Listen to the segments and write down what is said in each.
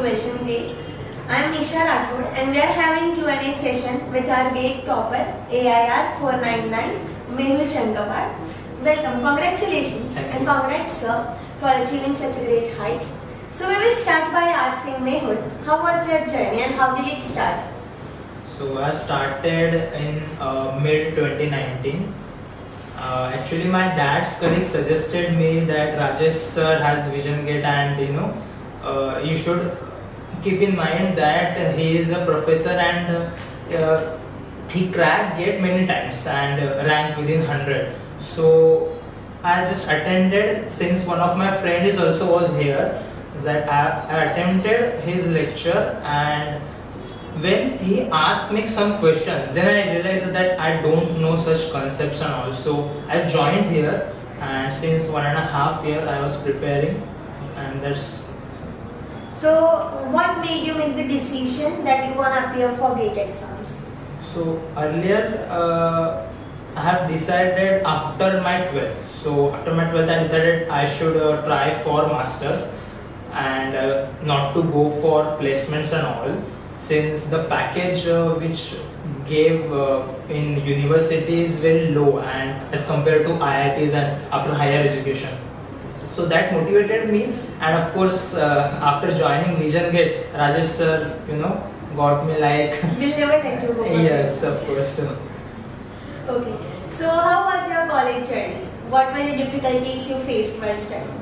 Vision Gate. I am Nisha Rathod and we are having Q&A session with our GATE topper AIR 499 Mehul Shankar. Welcome, congratulations and congrats sir for achieving such great heights. So we will start by asking Mehul, how was your journey and how did it start? So I started in mid 2019. Actually, my dad's colleague suggested me that Rajesh sir has Vision Gate, and you should keep in mind that he is a professor and he cracked GATE many times and ranked within 100. So I just attended, since one of my friends also was here, that I attended his lecture, and when he asked me some questions, then I realized that I don't know such concepts, and also I joined here, and since 1.5 years I was preparing, and that's. So what made you make the decision that you want to appear for GATE exams? So earlier I have decided after my 12th. So after my 12th I decided I should try for masters and not to go for placements and all, since the package which gave in university is very low and as compared to IITs and after higher education. So that motivated me, and of course after joining Vision Gate, Rajesh sir got me like Will never let you go. Yes, of course. Okay, so how was your college journey? What were the difficulties you faced while studying?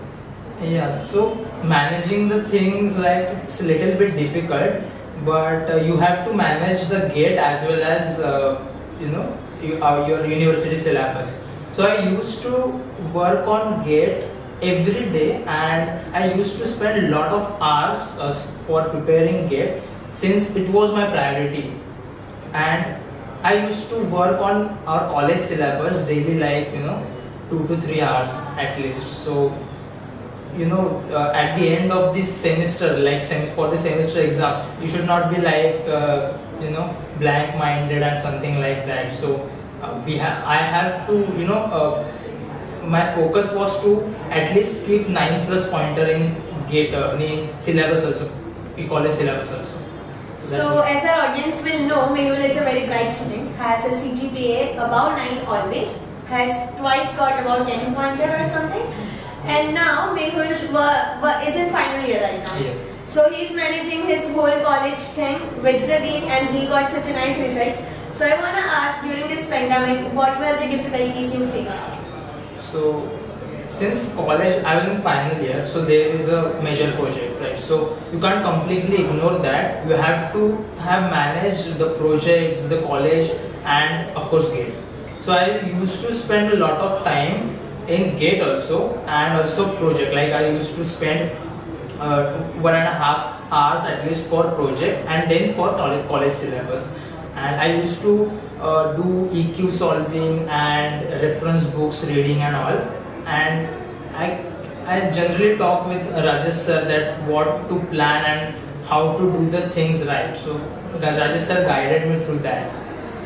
Yeah, so managing the things, like it's a little bit difficult, but you have to manage the GATE as well as your university syllabus. So I used to work on GATE every day, and I used to spend a lot of hours for preparing GATE, since it was my priority. And I used to work on our college syllabus daily, like 2 to 3 hours at least. So at the end of this semester, like for the semester exam, you should not be like blank minded and something like that. So I have to my focus was to at least keep 9+ pointer in GATE in syllabus also, in college syllabus also. So as our audience will know, Mehul is a very bright student, has a CGPA above 9 always, has twice got about 10 pointer or something, and now Mehul is in final year right now. Yes. So he is managing his whole college thing with the GATE, and he got such a nice results. So I want to ask, during this pandemic, what were the difficulties you faced? So since college I was in final year, so there is a major project, right? So you can't completely ignore that. You have to have managed the projects, the college, and of course GATE. So I used to spend a lot of time in GATE also, and also project. Like I used to spend 1.5 hours at least for project, and then for college syllabus. And I used to do EQ solving and reference books reading and all. And I generally talk with Rajesh sir that what to plan and how to do the things right. So Rajesh sir guided me through that.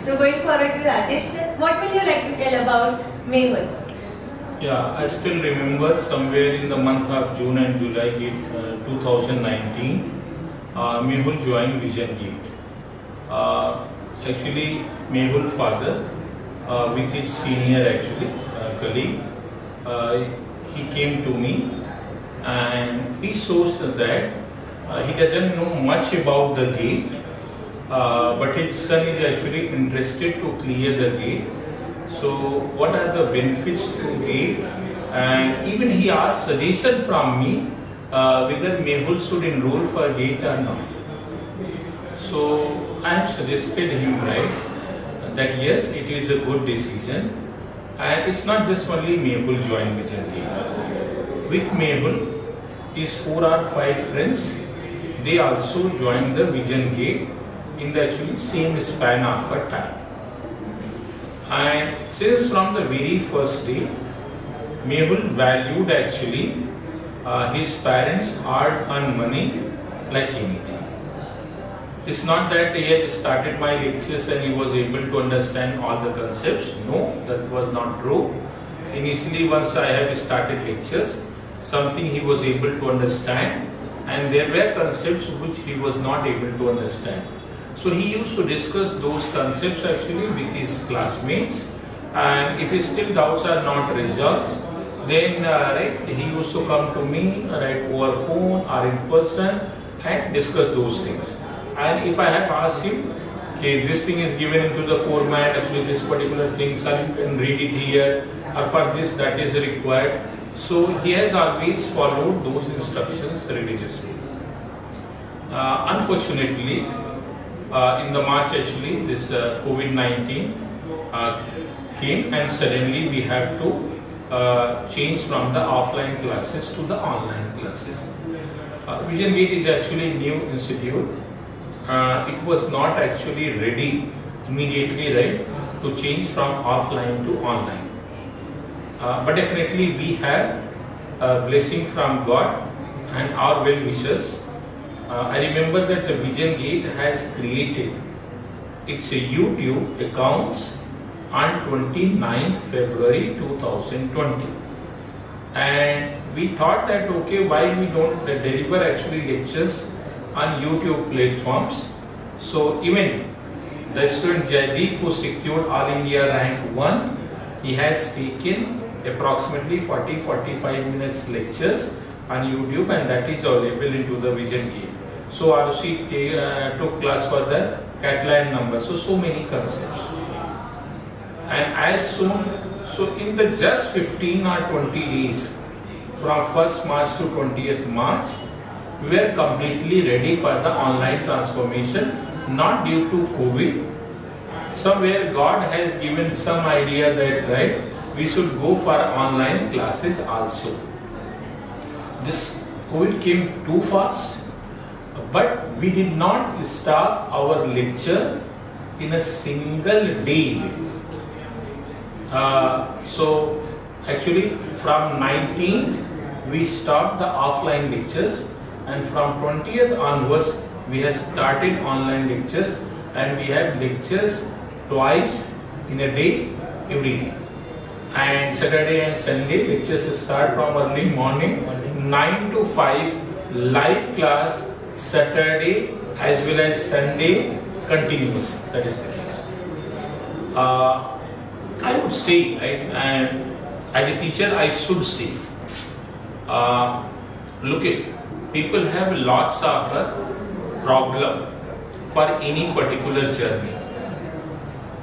So going forward to Rajesh, what will you like to tell about Mehul? Yeah, I still remember somewhere in the month of June and July 2019, Mehul joined Vision Gate. Actually, Mehul's father, with his senior colleague, he came to me and he shows that he doesn't know much about the GATE, but his son is actually interested to clear the GATE. So what are the benefits to GATE? And even he asked suggestion from me whether Mehul should enroll for GATE or not. So I have suggested him, right, that yes, it is a good decision. And it's not just only Mehul joined Vision Gate. With Mehul, his 4 or 5 friends, they also joined the Vision Gate in the actually same span of a time. And since from the very first day, Mehul valued actually his parents' hard-earned money like anything. It's not that he had started my lectures and he was able to understand all the concepts. No, that was not true. Initially, once I have started lectures, something he was able to understand, and there were concepts which he was not able to understand. So he used to discuss those concepts actually with his classmates, and if his still doubts are not resolved, then right, he used to come to me right over phone or in person and discuss those things. And if I have asked him, okay, this thing is given into the core mat, actually this particular thing, sir, you can read it here, or for this that is required. So he has always followed those instructions religiously. Unfortunately, in the March actually this COVID-19 came, and suddenly we have to change from the offline classes to the online classes. Vision Gate is actually a new institute. It was not actually ready immediately, right, to change from offline to online. But definitely we have a blessing from God and our well wishers. I remember that the Vision Gate has created its YouTube accounts on 29th February 2020. And we thought that okay, why we don't deliver actually lectures on YouTube platforms. So even the student Jaideep, who secured All India Rank 1, he has taken approximately 40-45 minutes lectures on YouTube, and that is available into the Vision Gate. So Arushi took class for the Catalan number. So many concepts. And as soon, so in the just 15 or 20 days from 1st March to 20th March, we were completely ready for the online transformation, not due to COVID. Somewhere God has given some idea that, right, we should go for online classes also. This COVID came too fast, but we did not stop our lecture in a single day. So actually from 19th we stopped the offline lectures, and from 20th onwards we have started online lectures, and we have lectures twice in a day, every day. And Saturday and Sunday lectures start from early morning 9 to 5, live class Saturday as well as Sunday continuous. That is the case. I would say, right, and as a teacher I should say, look at, people have lots of problem for any particular journey,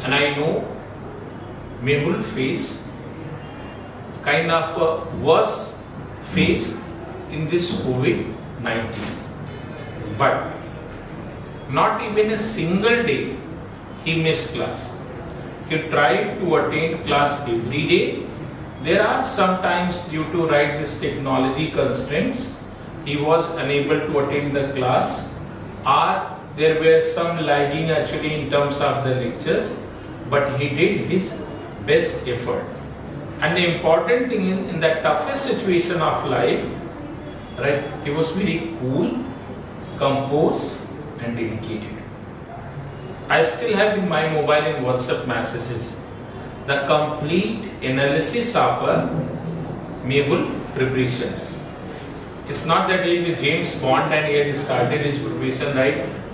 and I know Mehul face kind of a worse phase in this COVID-19, but not even a single day he missed class. He tried to attend class every day. There are sometimes due to this technology constraints, he was unable to attend the class, or there were some lagging actually in terms of the lectures, but he did his best effort. And the important thing is, in the toughest situation of life, right, he was very cool, composed and dedicated. I still have in my mobile and WhatsApp messages the complete analysis of Mehul preparations. It's not that he is James Bond and he has started his preparation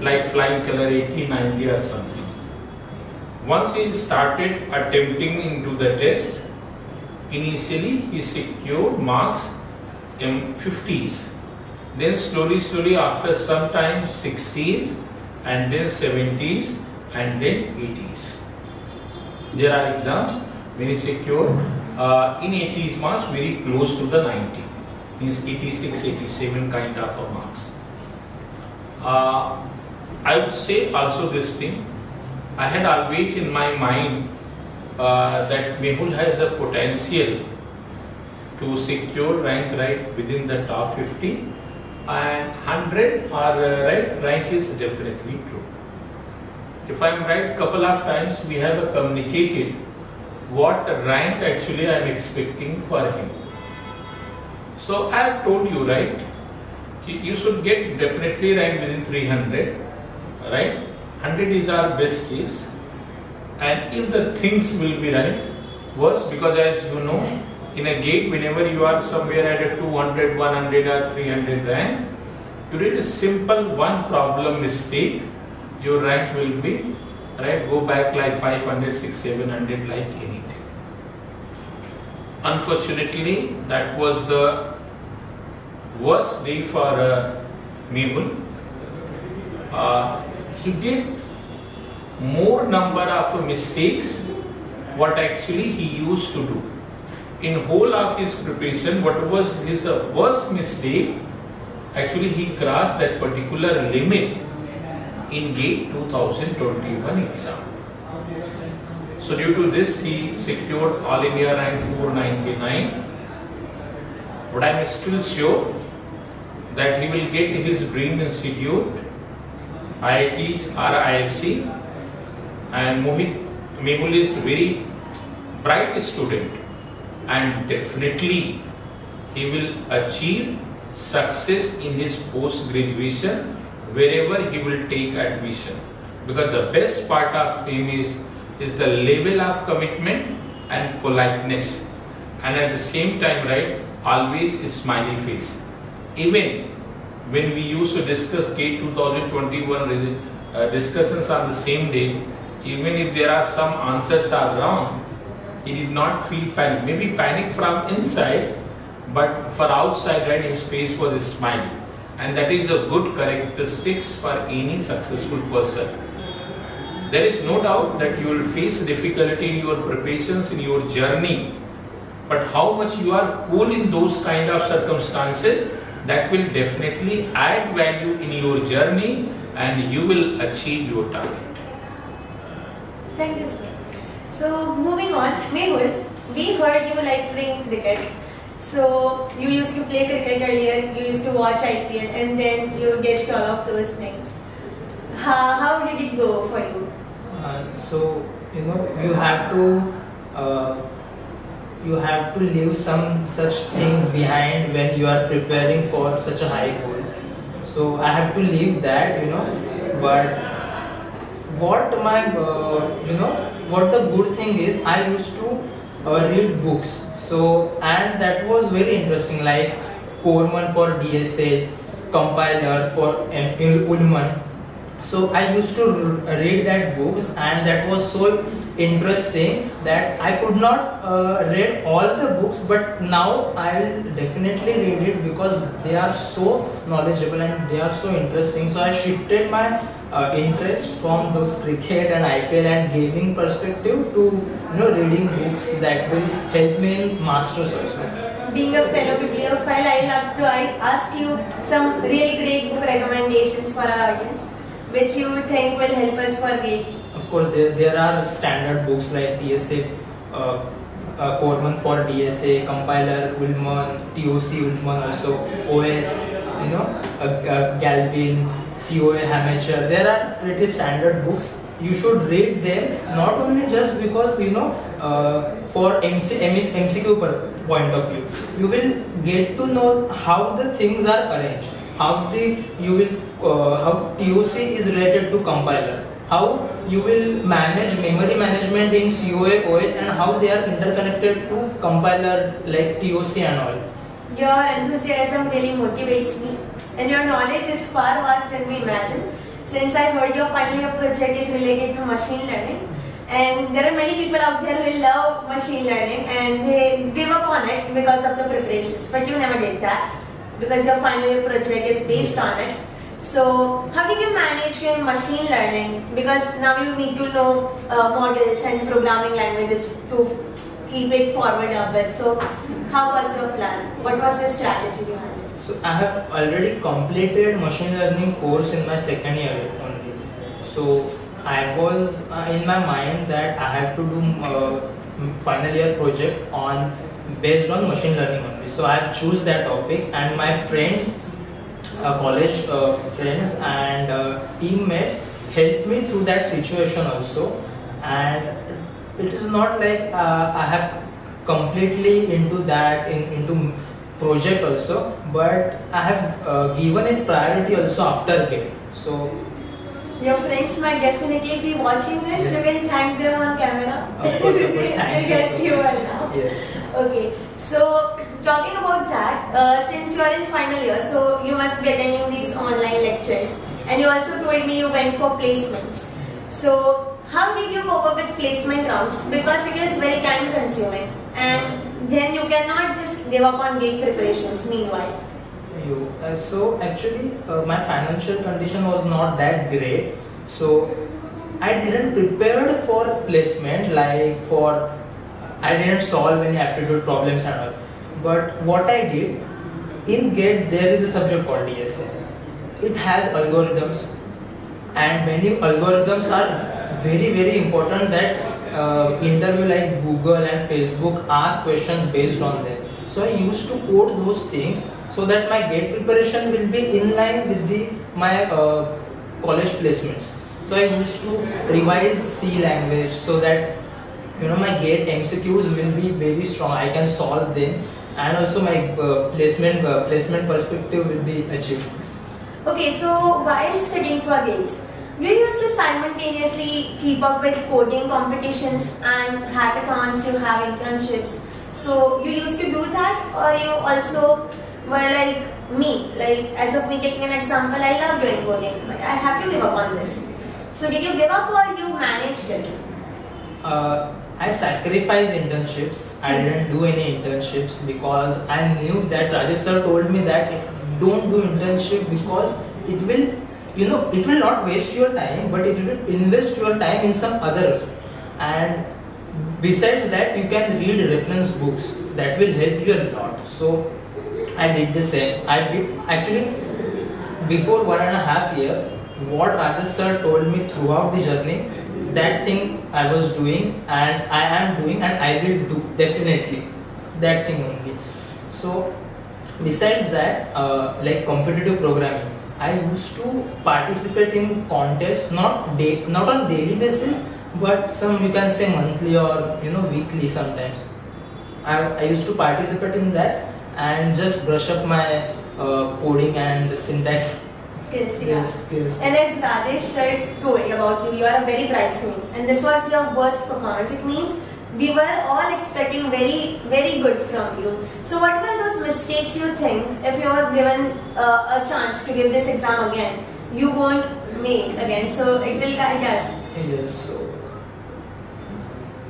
like flying color 80, 90 or something. Once he started attempting into the test, initially he secured marks in 50s. Then slowly after some time 60s, and then 70s, and then 80s. There are exams when he secured in 80s marks very close to the 90. Means 86, 87 kind of a marks. I would say also this thing, I had always in my mind that Mehul has a potential to secure rank within the top 50, and 100 or rank is definitely true. If I am right, couple of times we have communicated what rank actually I am expecting for him. So I have told you, right, you should get definitely rank within 300, right? 100 is our best case, and if the things will be worse, because as you know, in a gate, whenever you are somewhere at a 200, 100 or 300 rank, You did a simple one problem mistake, your rank will be, right, go back like 500, 600, 700 like anything. Unfortunately, that was the worst day for Mehul. He did more number of mistakes what actually he used to do. In whole of his preparation, what was his worst mistake, actually he crossed that particular limit in GATE 2021 exam. So due to this, he secured All India rank 499. But I am still sure that he will get his dream institute, IITs or IISc. And Mehul is very bright student, and definitely he will achieve success in his post graduation wherever he will take admission, because the best part of him is the level of commitment and politeness, and at the same time, right, always a smiley face. Even when we used to discuss GATE 2021 discussions on the same day, even if there are some answers are wrong, he did not feel panic. Maybe panic from inside, but for outside, right, his face was smiling. And that is a good characteristics for any successful person. There is no doubt that you will face difficulty in your preparations, in your journey. But how much you are cool in those kind of circumstances, that will definitely add value in your journey and you will achieve your target. Thank you, sir. So moving on, Mehul, we heard you like playing cricket. So you used to play cricket earlier, you used to watch IPL, and then you guessed all of those things. How did it go for you? So you have to leave some such things behind when you are preparing for such a high goal. So I have to leave that, but what the good thing is, I used to read books. So, and that was very interesting, like Corman for DSA, compiler for Ullman. So I used to read that books, and that was so interesting that I could not read all the books, but now I will definitely read it because they are so knowledgeable and they are so interesting. So I shifted my interest from those cricket and IPL and gaming perspective to reading books that will help me in masters also. Being a fellow bibliophile, I love to ask you some really great book recommendations for our audience, which you think will help us for GATE. Of course, there are standard books like DSA, Corman for DSA, compiler Ullman, TOC Ullman also, OS, Galvin, COA Hamacher. There are pretty standard books. You should read them, not only just because for MCQ point of view. You will get to know how the things are arranged, how TOC is related to compiler, how you will manage memory management in COA, OS, and how they are interconnected to compiler like TOC and all. Your enthusiasm really motivates me, and your knowledge is far vast than we imagine. Since I heard your final year project is related to machine learning, and there are many people out there who love machine learning and they give up on it because of the preparations, but you never did that because your final year project is based on it. So how did you manage your machine learning? Because now you need to know models and programming languages to keep it forward a bit. So how was your plan? What was your strategy behind it? So I have already completed machine learning course in my second year only. So I was in my mind that I have to do final year project based on machine learning only. So I have choose that topic, and my friends, college friends and teammates helped me through that situation also. And it is not like I have completely into that into project also, but I have given it priority also after GATE. So your friends might definitely be watching this. Yes. You can thank them on camera. Of course, thank you so you much. right now. Yes. Okay, so talking about that, since you are in final year, so you must be attending these online lectures, and you also told me you went for placements. So how did you cope up with placement rounds? Because it is very time consuming, and then you cannot just give up on GATE preparations meanwhile. So actually my financial condition was not that great, so I didn't prepare for placement, like I didn't solve any aptitude problems and all. But what I did, in GATE there is a subject called DSA. It has algorithms, and many algorithms are very important that interview like Google and Facebook ask questions based on them. So I used to code those things so that my GATE preparation will be in line with my college placements. So I used to revise C language so that my GATE MCQs will be very strong. I can solve them, and also my placement perspective will be achieved. Okay, so while studying for GATEs, you used to simultaneously keep up with coding competitions and hackathons. You have internships. So you used to do that, or you also were like me? Like as of me taking an example, I love doing coding, but I have to give up on this. So did you give up, or you managed it? I sacrificed internships. I didn't do any internships because I knew that Rajesh sir told me that don't do internship because it will not waste your time, but it will invest your time in some others. And besides that, you can read reference books that will help you a lot. So I did the same. I did actually before 1.5 years. What Rajesh sir told me throughout the journey, that thing I was doing, and I am doing, and I will do definitely that thing only. So besides that, like competitive programming, I used to participate in contests, not on daily basis, but some you can say monthly or weekly sometimes. I used to participate in that and just brush up my coding and the syntax. Skills. And as Rajesh said told about you, you are a very bright student, and this was your worst performance. It means we were all expecting very good from you. So what were those mistakes you think, if you were given a chance to give this exam again, you won't make again? So it will guide us. Yes. So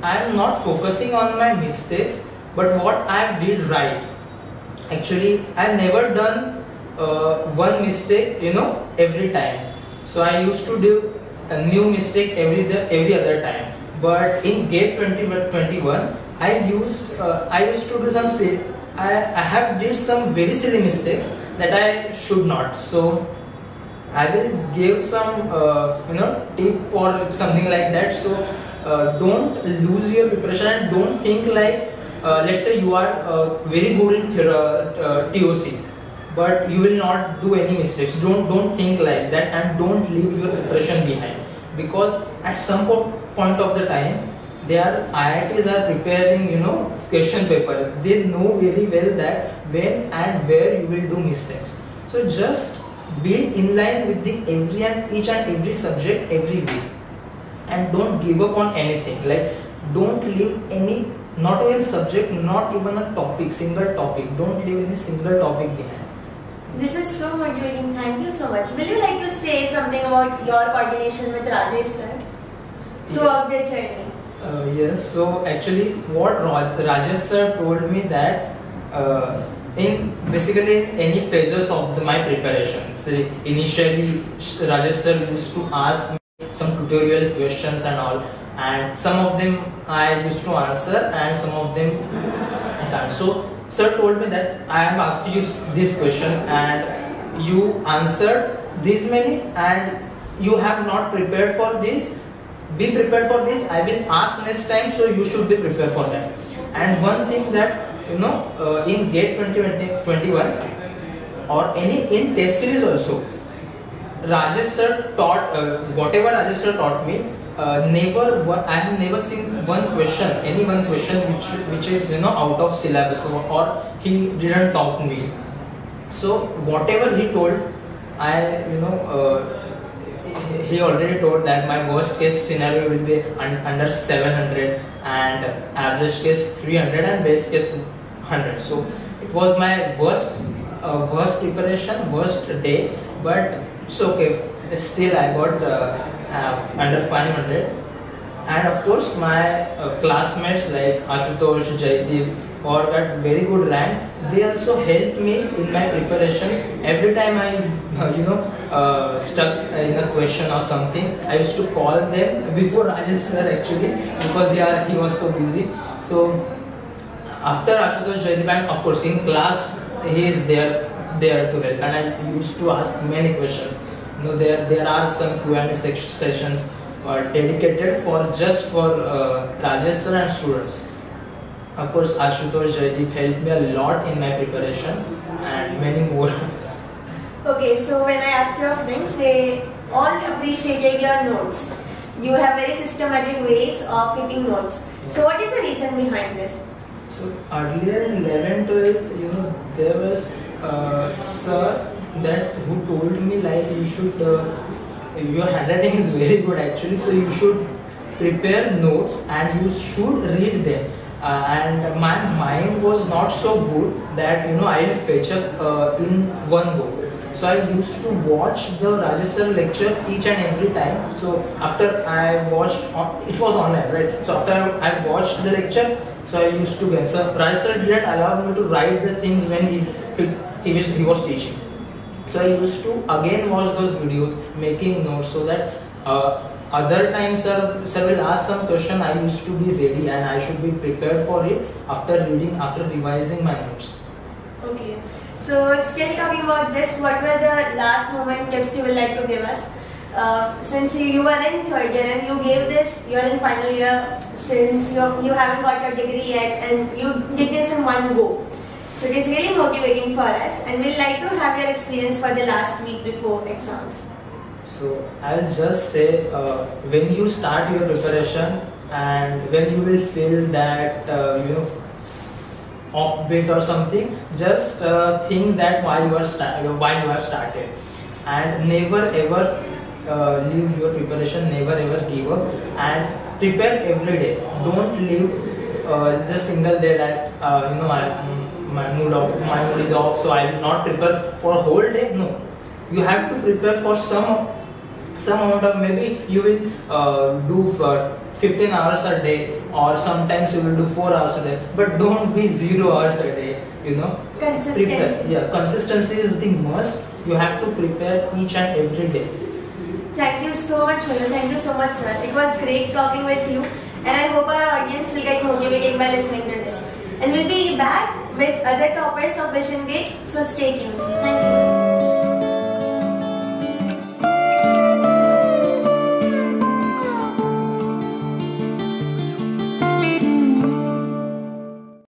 I am not focusing on my mistakes, but what I did right. Actually, I've never done one mistake every time. So I used to do a new mistake every other time. But in GATE 2021, I used to do some I have did some very silly mistakes that I should not. So I will give some tip or something like that. So don't lose your preparation and don't think like let's say you are very good in TOC, but you will not do any mistakes. Don't think like that, and don't leave your preparation behind, because at some point of the time their IITs are preparing question paper. They know very well that when and where you will do mistakes. So just be in line with each and every subject every week, and don't give up on anything. Like don't leave any, not even subject, not even a topic, single topic. Don't leave any single topic behind. This is so motivating. Thank you so much. Will you like to say something about your coordination with Rajesh sir throughout the journey? Yes. So actually, what Rajesh sir told me that in any phases of my preparations, initially Rajesh sir used to ask me some tutorial questions and all, and some of them I used to answer and some of them I can't. So sir told me that I have asked you this question and you answered this many, and you have not prepared for this. Be prepared for this. I will ask next time, so you should be prepared for that. And one thing that in GATE 2021 or in test series also, Rajesh sir taught whatever Rajesh sir taught me. I have never seen one question which is out of syllabus, or he didn't taught me. So whatever he told, he already told that my worst case scenario will be under 700 and average case 300 and best case 100. So it was my worst preparation, worst day, but it's okay. Still I got under 500. And of course my classmates like Ashutosh, Jaideep, or got very good rank. They also helped me in my preparation. Every time I stuck in a question or something, I used to call them before Rajesh sir actually, because he was so busy. So after Ashutosh, Jaideep, and of course in class he is there to help, and I used to ask many questions. There are some Q&A sessions dedicated for Rajesh sir and students. Of course, Ashutosh, Jaideep helped me a lot in my preparation and many more. Okay, so when I asked your friends, they all appreciated your notes. You have very systematic ways of keeping notes. So what is the reason behind this? So earlier in 11th, 12th, there was a sir who told me like you should, your handwriting is very good actually, so you should prepare notes and you should read them. And my mind was not so good that I'll fetch up in one go. So I used to watch the Rajesh sir lecture each and every time. So after I watched, it was online, right? So after I watched the lecture, so I used to get. So Rajesh sir didn't allow me to write the things when he was teaching. So I used to again watch those videos, making notes, so that other times sir will ask some question, I used to be ready and I should be prepared for it after revising my notes. Okay. So still talking about this, what were the last moment tips you would like to give us? Since you were in third year and you gave this, you are in final year, since you haven't got your degree yet and you did this in one go. So it is really motivating for us, and we'd like to have your experience for the last week before exams. So I'll just say, when you start your preparation and when you will feel that off bit or something, just think that why you have started, and never ever leave your preparation, never ever give up, and prepare every day. Don't leave the single day that my mood is off, so I will not prepare for a whole day. No, you have to prepare for some amount of, maybe you will do for 15 hours a day, or sometimes you will do 4 hours a day, but don't be 0 hours a day. Consistency. Prepare. Yeah, consistency is the must. You have to prepare each and every day. Thank you so much, Mehul. Thank you so much, sir. It was great talking with you, and I hope our audience will get motivated by listening to this. And we'll be back with other topics of Vision Gate, so stay tuned. Thank you.